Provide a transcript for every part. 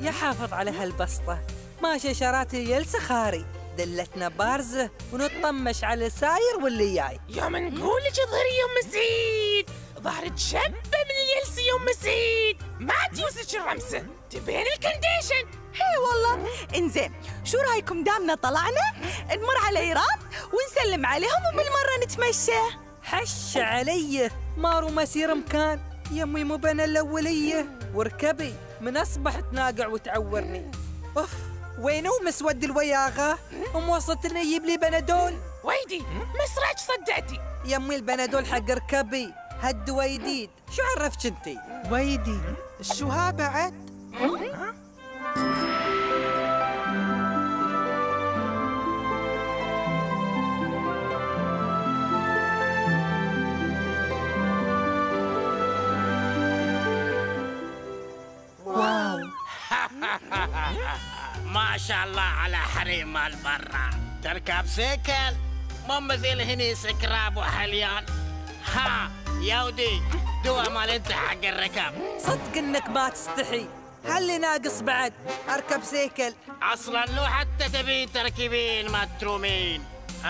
يا حافظ على هالبسطة، ما ششراتي يلسخاري، دلتنا بارزة ونطمش على الساير واللي جاي. يوم نقولك اظهري يوم سعيد، ظهرت شبة من اليلس يوم سعيد، ما تجوزك الرمسة، تبين الكنديشن. هي والله. انزين، شو رايكم دامنا طلعنا نمر على ايران ونسلم عليهم وبالمرة نتمشى؟ حش علي، مارو مسير مكان، يمي مو بنا الأولية، واركبي من أصبح تناقع وتعورني. أوف، وينو مسود الوياغة؟ وموصلتني يجيب لي بنادول. ويدي مسرعك صدعتي. يمي البنادول حق ركبي، هالدوا جديد، شو عرفت انتي؟ ويدي شو ها بعد؟ واو. ما شاء الله على حريم البرة، تركب سيكل مو مثل هني سكراب وحليان. ها يا ودي دوا مال انت حق الركب. صدق انك ما تستحي، هاللي ناقص بعد اركب سيكل. اصلا لو حتى تبي تركبين ما ترومين.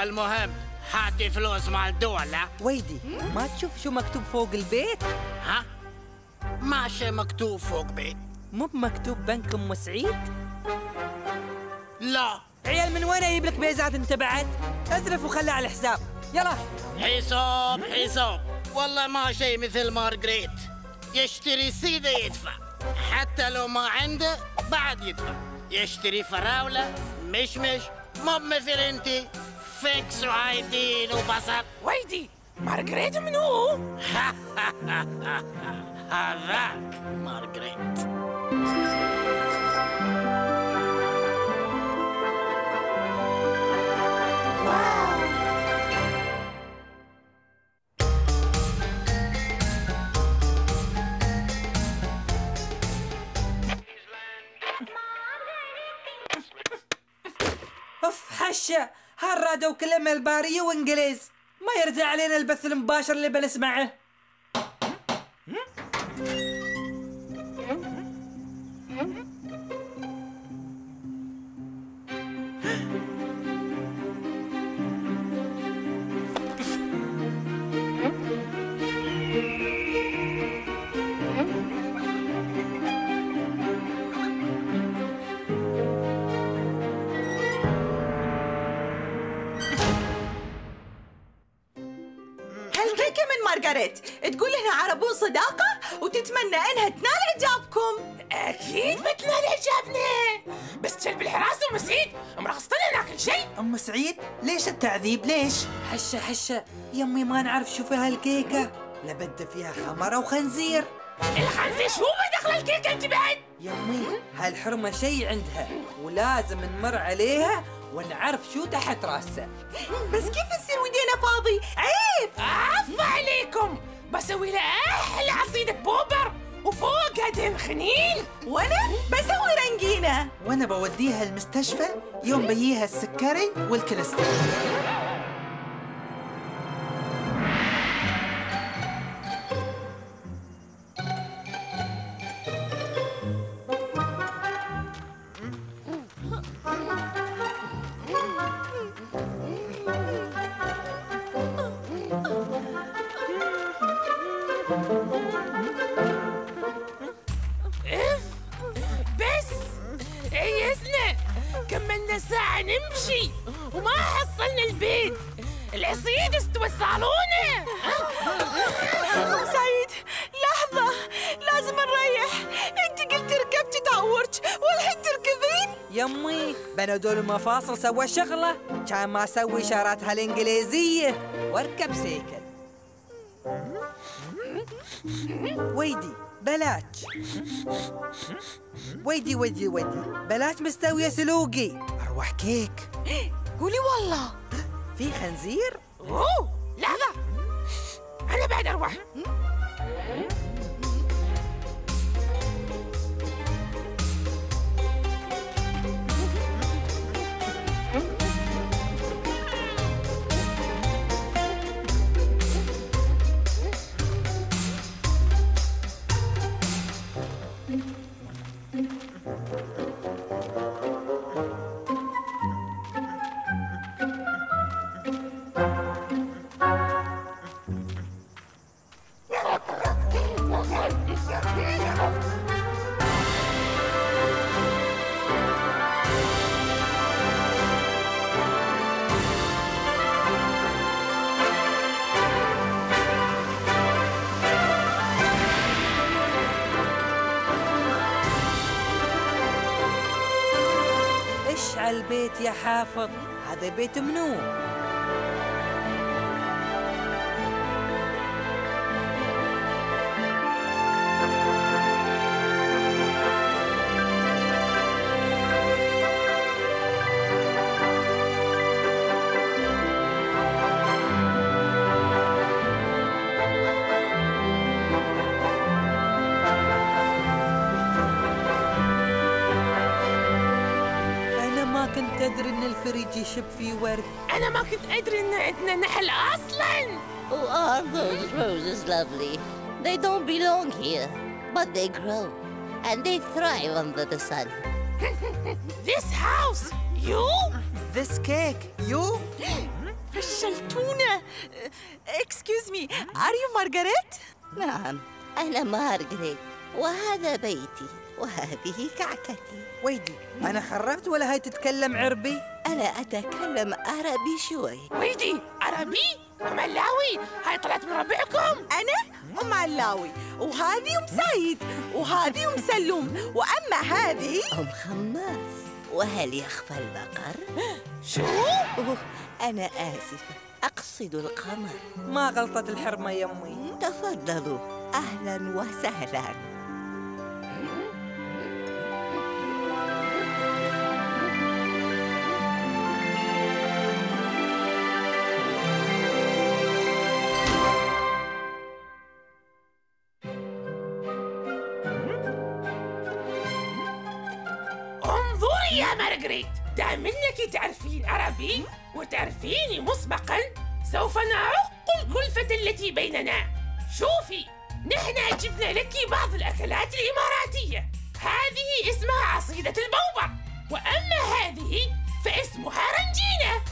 المهم هاتي فلوس مال دولة. ويدي ما تشوف شو مكتوب فوق البيت؟ ها ماشي مكتوب فوق بيت؟ مو بمكتوب بنك ام سعيد؟ لا. عيال من وين اجيب لك بيزات انت بعد؟ اذرف وخلها على الحساب، يلا. حساب حساب، والله ما شيء مثل مارغريت، يشتري سيدة يدفع، حتى لو ما عنده بعد يدفع، يشتري فراولة مشمش، مو مثل انتي فيكس وعايدين وبصل. ويدي مارغريت منو؟ هذاك مارغريت. اوف حشة، هالرادو كله ملبارية وانجليز، ما يرجع علينا البث المباشر اللي بنسمعه. هالكيكة من مارغريت تقول إنها عربون صداقة وتتمنى إنها تنال إعجابكم. اكيد بتنال اعجابنا، بس كلب الحراسة ام سعيد مرخصتنا ناكل شيء. ام سعيد ليش التعذيب ليش؟ حشة يمي ما نعرف شو في هالكيكة، لبد فيها خمرة وخنزير. الخنزير شو بدخل الكيكة انت بعد؟ يمي هالحرمة شي عندها، ولازم نمر عليها ونعرف شو تحت راسها. بس كيف نصير ودينا فاضي؟ عيب. عفا عليكم، بسوي لها احلى عصيدة بوبر وفوقها دهن خنين، وأنا بسوي رنجينة، وانا بوديها المستشفى يوم بييها السكري والكوليسترول. بس عيزنا، كملنا ساعة نمشي وما حصلنا البيت، العصيد استوى صالونه. أم سعيد لحظة، لازم نريح. أنت قلت ركبت تعورت والحين تركضين؟ يمي بنادول المفاصل سوى شغلة، كان ما اسوي اشارات هالانجليزية واركب سيكل. ويدي بلاش، ويدي بلاش مستوية سلوقي. اروح كيك. قولي والله. في خنزير؟ اوه لحظة، أنا بعد أروح. على البيت يا حافظ. هذا بيت منو؟ كنت أدري إن الفريج يشب فيه ورد. أنا ما كنت أدري إن عندنا نحل أصلاً. Oh, are those roses lovely? They don't belong here, but they grow, and they thrive under the sun. This house, you? This cake, you? فشلتونا. Excuse me, are you Margaret? نعم، أنا مارغريت، وهذا بيتي، وهذه كعكتي. ويدي، أنا خربت ولا هاي تتكلم عربي؟ أنا أتكلم عربي شوي. ويدي، عربي؟ أم علاوي، هاي طلعت من ربعكم. أنا أم علاوي، وهذه أم سعيد، وهذه أم سلوم، وأما هذه أم خماس. وهل يخفى البقر؟ شو؟ أوه، أنا آسفة، أقصد القمر. ما غلطت الحرمة يمي. تفضلوا، أهلاً وسهلاً. انظري يا مارغريت، دام انك تعرفين عربي وتعرفيني مسبقا، سوف نعق الكلفة التي بيننا. شوفي، نحن جبنا لك بعض الأكلات الإماراتية. هذه اسمها عصيدة البوبر، وأما هذه فاسمها رنجينة.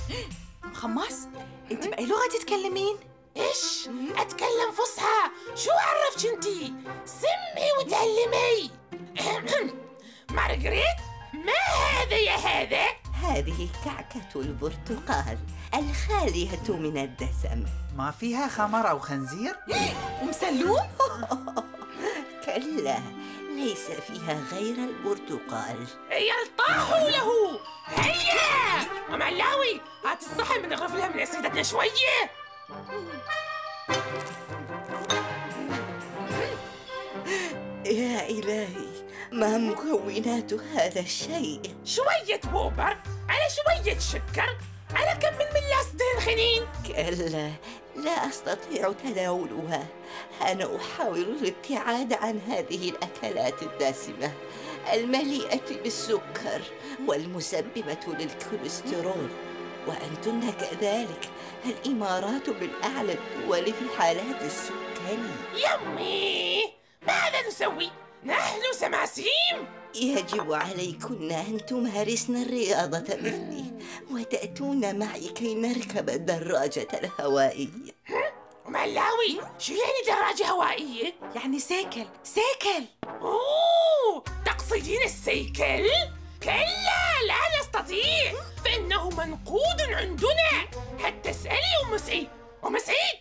خماس، أنت بأي لغة تتكلمين؟ إيش؟ أتكلم فصحى. شو عرفتش أنتي؟ سمي وتعلمي. مارغريت، ما هذا يا هذا؟ هذه كعكة البرتقال الخالية من الدسم. ما فيها خمر أو خنزير؟ أم سلوم؟ كلا، ليس فيها غير البرتقال. يلطاحوا له. هيا أم علاوي، هات الصحن بنغرف لها من عصيدتنا شوية. يا إلهي، ما مكونات هذا الشيء؟ شوية بوبر على شوية شكر على كم من ملاس خنين. كلا، لا أستطيع تناولها. أنا أحاول الابتعاد عن هذه الأكلات الدسمة المليئة بالسكر والمسببة للكوليسترول، وأنتن كذلك. الإمارات من أعلى الدول في حالات السكري. يمي، ماذا نسوي؟ نحن سماسيم. يجب عليكن أن تمارسن الرياضة مثلي وتأتون معي كي نركب الدراجة الهوائية. أم علاوي، شو يعني دراجة هوائية؟ يعني سيكل. أوه، تقصدين السيكل؟ كلا، لا نستطيع، فإنه منقود عندنا. حتى اسألي أم سعيد. أم سعيد،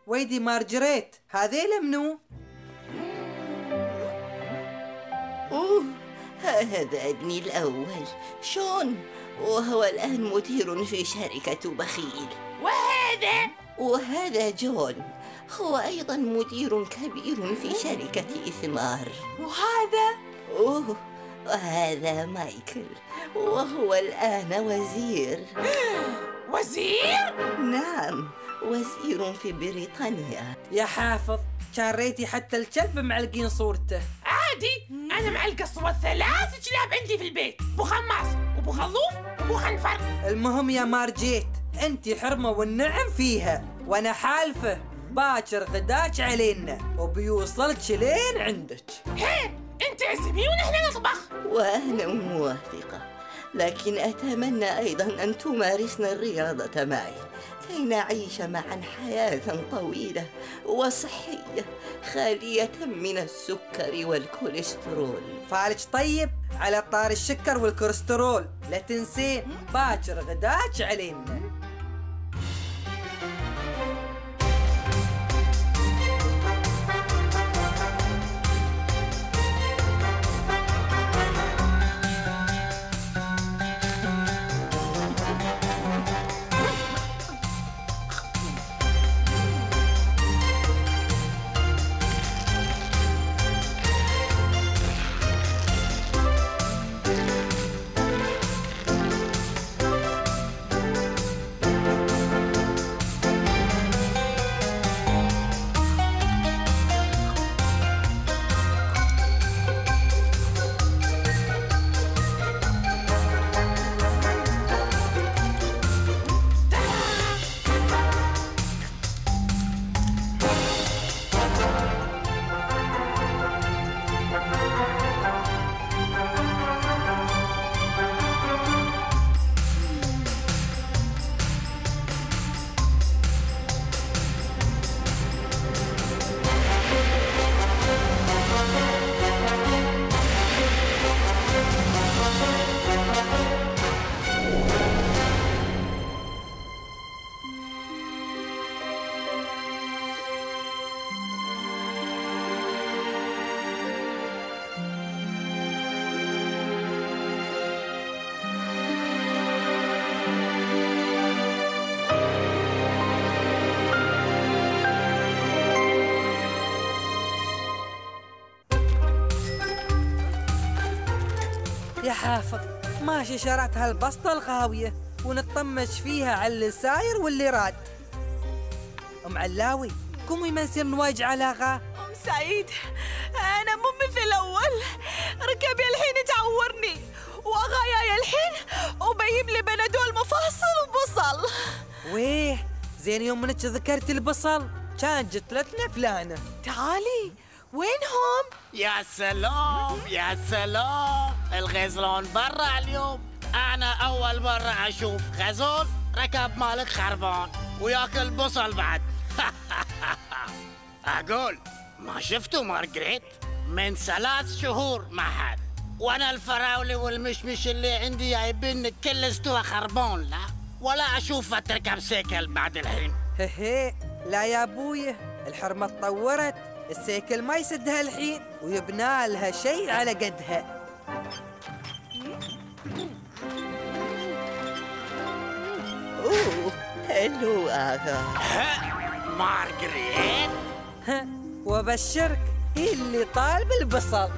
ويدي مارجريت، هذيلا منو؟ أوه، هذا ابني الأول شون، وهو الآن مدير في شركة بخيل. وهذا جون، هو أيضا مدير كبير في شركة إثمار. وهذا وهذا مايكل، وهو الآن وزير. وزير؟ نعم، وزير في بريطانيا. يا حافظ، شاريتي حتى الكلب معلقين صورته. عادي، أنا معلقة صور 3 كلاب عندي في البيت، بو خماس وبو خلوف وبو خنفر. المهم يا مارجيت، انتي حرمة والنعم فيها، وانا حالفة باكر غداك علينا وبيوصلك لين عندك. ها انت عزمي ونحن نطبخ. وأنا موافقة، لكن أتمنى أيضا أن تمارسن الرياضة معي كي نعيش معا حياة طويلة وصحية خالية من السكر والكوليسترول. فالك طيب، على طار السكر والكوليسترول لا تنسين باكر غداك علينا. يا حافظ، ماشي شرعت هالبسطة الغاوية ونطمش فيها على اللي ساير واللي راد. أم علاوي، قومي ما نصير نواجه على غا. أم سعيد، أنا مو مثل أول، ركبي الحين تعورني وأغاياي الحين وبيب لي بنادول مفاصل وبصل. ويه، زين يوم منك ذكرت البصل كان جت لنا فلانة. تعالي، وينهم؟ يا سلام يا سلام، الغزلون برا اليوم. أنا أول مرة أشوف غزول ركب مالك خربان وياكل بصل بعد. أقول ما شفتوا مارغريت من 3 شهور ما حد، وأنا الفراولة والمشمش اللي عندي جايبين كل استوى خربان، لا ولا أشوفها تركب سيكل بعد الحين. هي لا يا أبويا، الحرمة تطورت، السيكل ما يسدها الحين ويبنى لها شيء على قدها. أوه، حلو آغا. مارغريت، وبشرك هي اللي طالب البصل.